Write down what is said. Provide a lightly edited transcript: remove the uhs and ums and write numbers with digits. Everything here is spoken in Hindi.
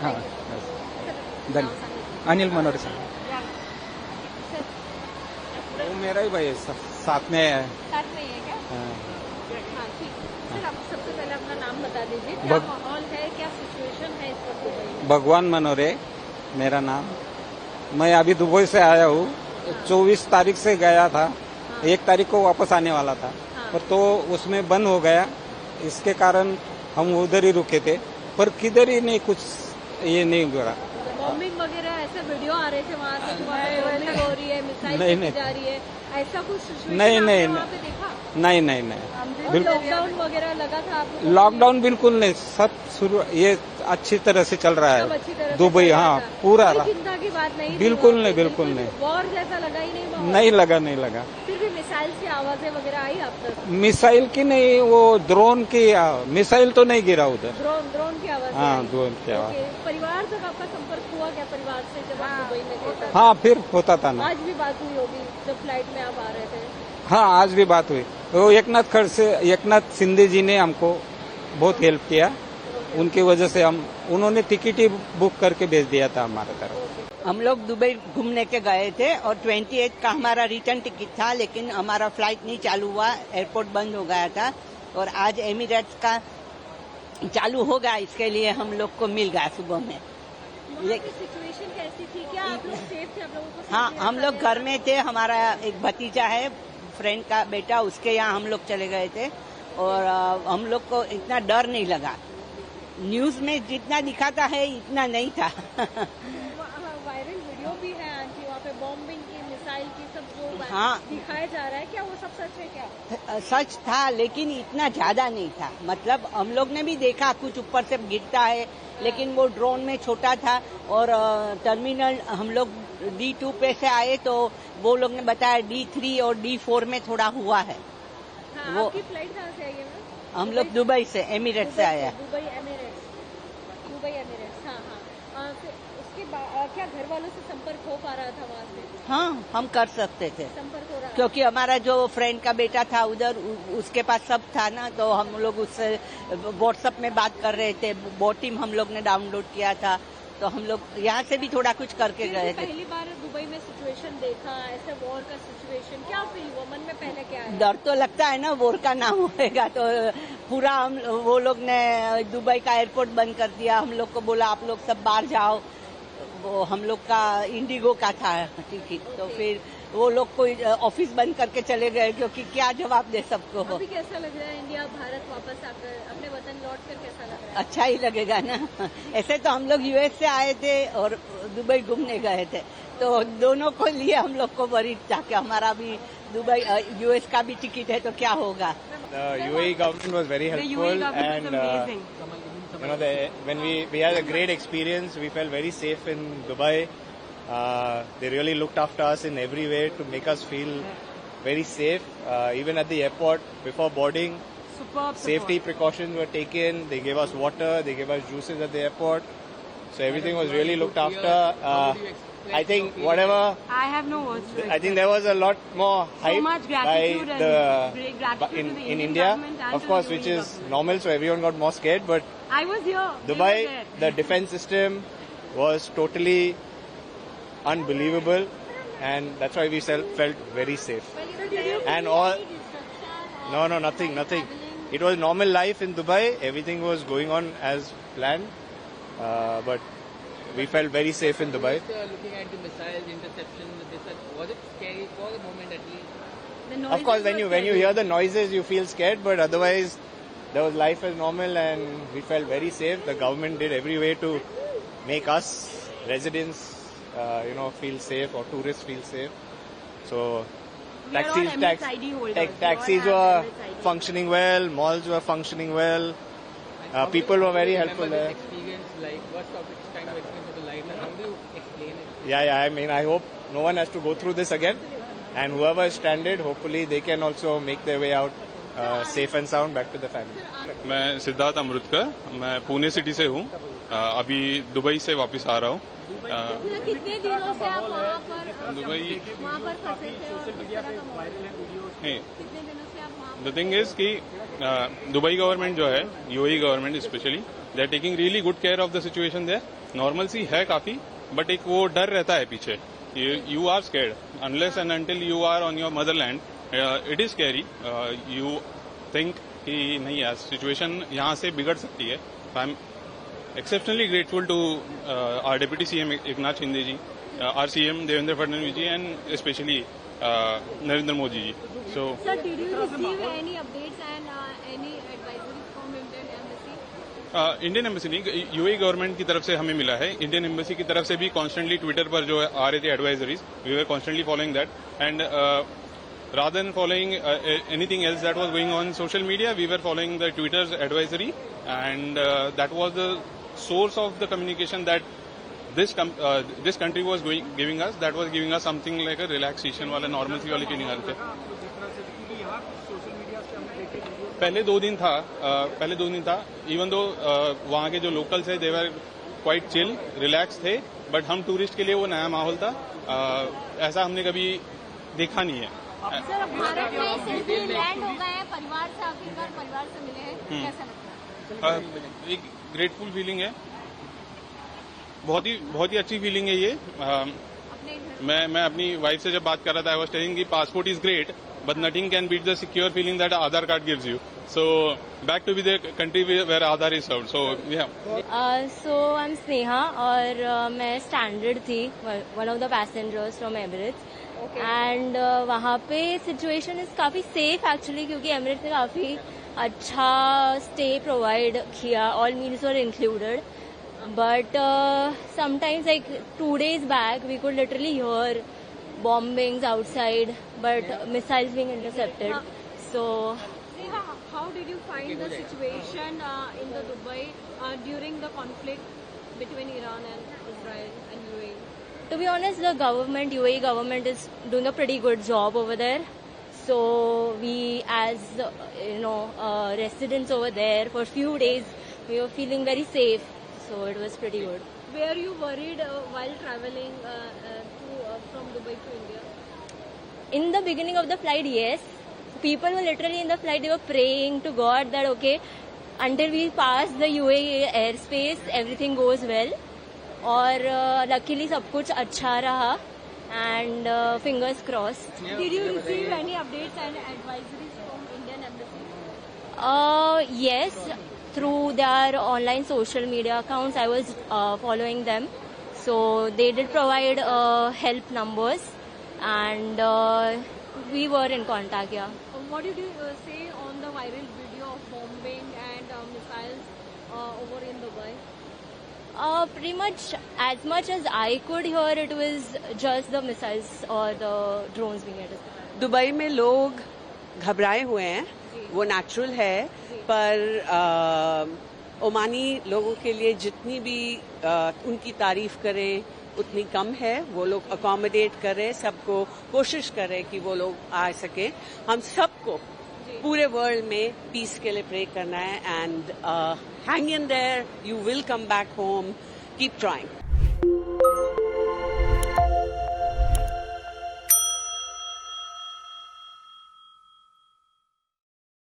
हाँ धन्यवाद। अनिल मनोहर सर, वो मेरा ही भाई है, साथ में है। साथ में ही है क्या? हाँ। हाँ ठीक है सर, आप सबसे पहले अपना नाम बता दीजिए, क्या माहौल है, क्या सिचुएशन है इस वक्त दुबई में? भगवान मनोरे मेरा नाम। मैं अभी दुबई से आया हूँ। 24 तारीख से गया था, 1 तारीख को वापस आने वाला था, पर तो उसमें बंद हो गया। इसके कारण हम उधर ही रुके थे, पर किधर ही नहीं कुछ ये नहीं हुआ। बॉम्बिंग वगैरह ऐसे वीडियो आ रहे थे वहाँ से, बॉम्बिंग हो रही है, मिसाइल नहीं। जा रही है, ऐसा कुछ सिचुएशन नहीं वहाँ पे देखा? नहीं लॉकडाउन वगैरह लगा था आपको? लॉकडाउन बिल्कुल नहीं, सब शुरू ये अच्छी तरह से चल रहा सब अच्छी तरह है से दुबई। चल रहा हाँ था। पूरा कोई चिंता की बात नहीं थी बिल्कुल वहाँ नहीं, पे? बिल्कुल नहीं। वॉर जैसा लगा ही नहीं माहौल? नहीं लगा। फिर भी मिसाइल की आवाजें वगैरह आई आप तक? मिसाइल की नहीं, वो ड्रोन की। मिसाइल तो नहीं गिरा उधर। ड्रोन की आवाज? हाँ ड्रोन की आवाज। परिवार तक आपका संपर्क हुआ क्या, परिवार से जब आप दुबई में थे? हाँ फिर होता था ना। आज भी बात हुई होगी जब फ्लाइट में आप आ रहे थे? हाँ आज भी बात हुई। वो एकनाथ शिंदे जी ने हमको बहुत हेल्प किया, उनकी वजह से उन्होंने टिकट ही बुक करके भेज दिया था हमारे तरफ। हम लोग दुबई घूमने के गए थे और 28 का हमारा रिटर्न टिकट था, लेकिन हमारा फ्लाइट नहीं चालू हुआ, एयरपोर्ट बंद हो गया था। और आज एमिरेट्स का चालू हो गया, इसके लिए हम लोग को मिल गया सुबह में। सिचुएशन कैसी थी, क्या आप लोग सेफ थे? आप लोगों को हाँ, हम लोग घर में थे। हमारा एक भतीजा है, फ्रेंड का बेटा, उसके यहाँ हम लोग चले गए थे और हम लोग को इतना डर नहीं लगा। न्यूज में जितना दिखाता है इतना नहीं था। वायरल वीडियो भी है आंटी, वहाँ पे बॉम्बिंग की, मिसाइल की, सब जो हाँ दिखाया जा रहा है, क्या वो सब सच है क्या? सच था, लेकिन इतना ज्यादा नहीं था। मतलब हम लोग ने भी देखा कुछ ऊपर से गिरता है, लेकिन वो ड्रोन में छोटा था। और टर्मिनल हम लोग D2 पे से आए तो वो लोग ने बताया D3 और D4 में थोड़ा हुआ है। हाँ, वो आपकी फ्लाइट कहाँ से आई है मैम? हम लोग दुबई से, एमिरेट्स से आया। Dubai Emirates. हाँ। फिर उसके बाद क्या घर वालों से संपर्क हो पा रहा था वहाँ से? हाँ, हम कर सकते थे, संपर्क हो रहा, क्योंकि हमारा जो फ्रेंड का बेटा था उधर, उसके पास सब था ना, तो हम लोग उससे व्हाट्सएप में बात कर रहे थे। बोट टीम हम लोग ने डाउनलोड किया था, तो हम लोग यहाँ से भी थोड़ा कुछ करके गए थे। पहली बार दुबई में सिचुएशन देखा, ऐसे वॉर का सिचुएशन, क्या फील हुआ मन में पहले? क्या है? डर तो लगता है ना, वॉर का नाम होएगा तो पूरा। वो लोग ने दुबई का एयरपोर्ट बंद कर दिया, हम लोग को बोला आप लोग सब बाहर जाओ। वो हम लोग का इंडिगो का था टिकट, तो फिर वो लोग कोई ऑफिस बंद करके चले गए, क्योंकि क्या जवाब दे सबको। अभी कैसा लग रहा है इंडिया भारत वापस आकर, अपने वतन लौट कर कैसा लग रहा है? अच्छा ही लगेगा ना। ऐसे तो हम लोग यूएस से आए थे और दुबई घूमने गए थे, तो दोनों को लिए हम लोग को वरी था कि हमारा भी दुबई यूएस का भी टिकट है तो क्या होगा। UAE government was very helpful, and you know, when we had a great experience. We felt very safe in Dubai. They really looked after us in every way to make us feel very safe. Even at the airport, before boarding, safety precautions were taken. They gave us water, they gave us juices at the airport. So everything was really looked after. I think whatever. I have no words to I think there was a lot more hype so much gratitude by and great gratitude in to the Indian India, government and of to course, the which UAE is government. normal. So everyone got more scared. But I was here. They Dubai, were there. the defense system was totally unbelievable, and that's why we felt very safe. And all, no, nothing. It was normal life in Dubai. Everything was going on as planned, but we felt very safe in Dubai. Looking at the missiles, interception, was it scary for the moment at least? Of course, when you hear the noises, you feel scared, but otherwise, there was life as normal, and we felt very safe. The government did every way to make us residents, feel safe, or tourists feel safe. So, taxis were functioning well, malls were functioning well. People were very helpful there. Experience, like what kind of experience of the life, and how do you explain it? Yeah. I mean, I hope no one has to go through this again, and whoever is stranded, hopefully they can also make their way out safe and sound back to the family. मैं सिद्धार्थ अमृतकर, मैं पुणे सिटी से हूँ। अभी दुबई से वापस आ रहा हूँ। कितने दिनों से आप वहाँ पर दुबई फंसे थे और किस तरह का माहौल है? कितने दिनों से आप वहाँ? द थिंग इज कि दुबई गवर्नमेंट जो है, UAE government specially, they are taking really good care of the situation there. Normal सी है काफी, बट एक वो डर रहता है पीछे. You are scared unless and until you are on your motherland. It is scary. You think कि नहीं यार सिचुएशन यहाँ से बिगड़ सकती है. I am exceptionally grateful to our Deputy CM Eknath Shinde ji, our CM Devendra Fadnavis ji, and especially Narendra Modi ji. So, Sir, did you receive any updates and any advisory from Indian Embassy? Indian embassy नहीं, यूएई गवर्नमेंट की तरफ से हमें मिला है. इंडियन एम्बेसी की तरफ से भी कॉन्स्टेंटली ट्विटर पर जो आ रहे थे advisories, we were constantly following that. And rather than following anything else that was going on social media, we were following the Twitter's advisory, and that was the source of the communication that this country was giving us. That was giving us something like a relaxation वाला normalcy वाली feeling आ रही थी. पहले 2 दिन था. इवन दो वहाँ के जो लोकल्स है दे वर क्वाइट चिल, रिलैक्स थे, बट हम टूरिस्ट के लिए वो नया माहौल था. ऐसा हमने कभी देखा नहीं है. सर, अब भारत में सेफली लैंड हो गए हैं, परिवार से आखिरकार परिवार से मिले हैं, कैसा लगता है? एक ग्रेटफुल फीलिंग है. बहुत ही अच्छी फीलिंग है ये. मैं अपनी वाइफ से जब बात कर रहा था, आई वाज टेलिंग कि passport is great, but nothing can beat the secure feeling that Aadhaar card gives you. So back to be the country where Aadhaar is served. So so I am Sneha और मैं स्टैंडर्ड थी, one of the passengers from Emirates. And वहाँ पे सिचुएशन इज काफी सेफ एक्चुअली, क्योंकि एमिरेट्स ने काफी अच्छा स्टे प्रोवाइड किया, all meals were included. But sometimes like 2 days back we could literally hear bombings outside, but missiles being intercepted. So How did you find the situation in the Dubai during the conflict between Iran and Israel and UAE? to be honest, the government, UAE government is doing a pretty good job over there. So we, as residents over there for a few days, we were feeling very safe. So it was pretty good. Were you worried while traveling from Dubai to India? In the beginning of the flight, yes. People were literally in the flight, they were praying to God that okay, until we pass the UAE airspace, everything goes well. और लकीली सब कुछ अच्छा रहा, and fingers crossed. Did you receive any updates and advisories from Indian Embassy? Yes, through their online social media accounts, I was following them. So they did provide help numbers, and we were in contact. Yeah. What did you say on the viral video of bombing and missiles over in Dubai? Pretty much as I could hear, it was just the missiles or the drones being hit. Dubai में लोग घबराए हुए हैं, वो नेचुरल है, पर ओमानी लोगों के लिए जितनी भी उनकी तारीफ करें उतनी कम है. वो लोग अकोमोडेट करें, सबको कोशिश करें कि वो लोग आ सके. हम सबको पूरे वर्ल्ड में पीस के लिए प्रे करना है. And hang in their, you will come back home, keep trying.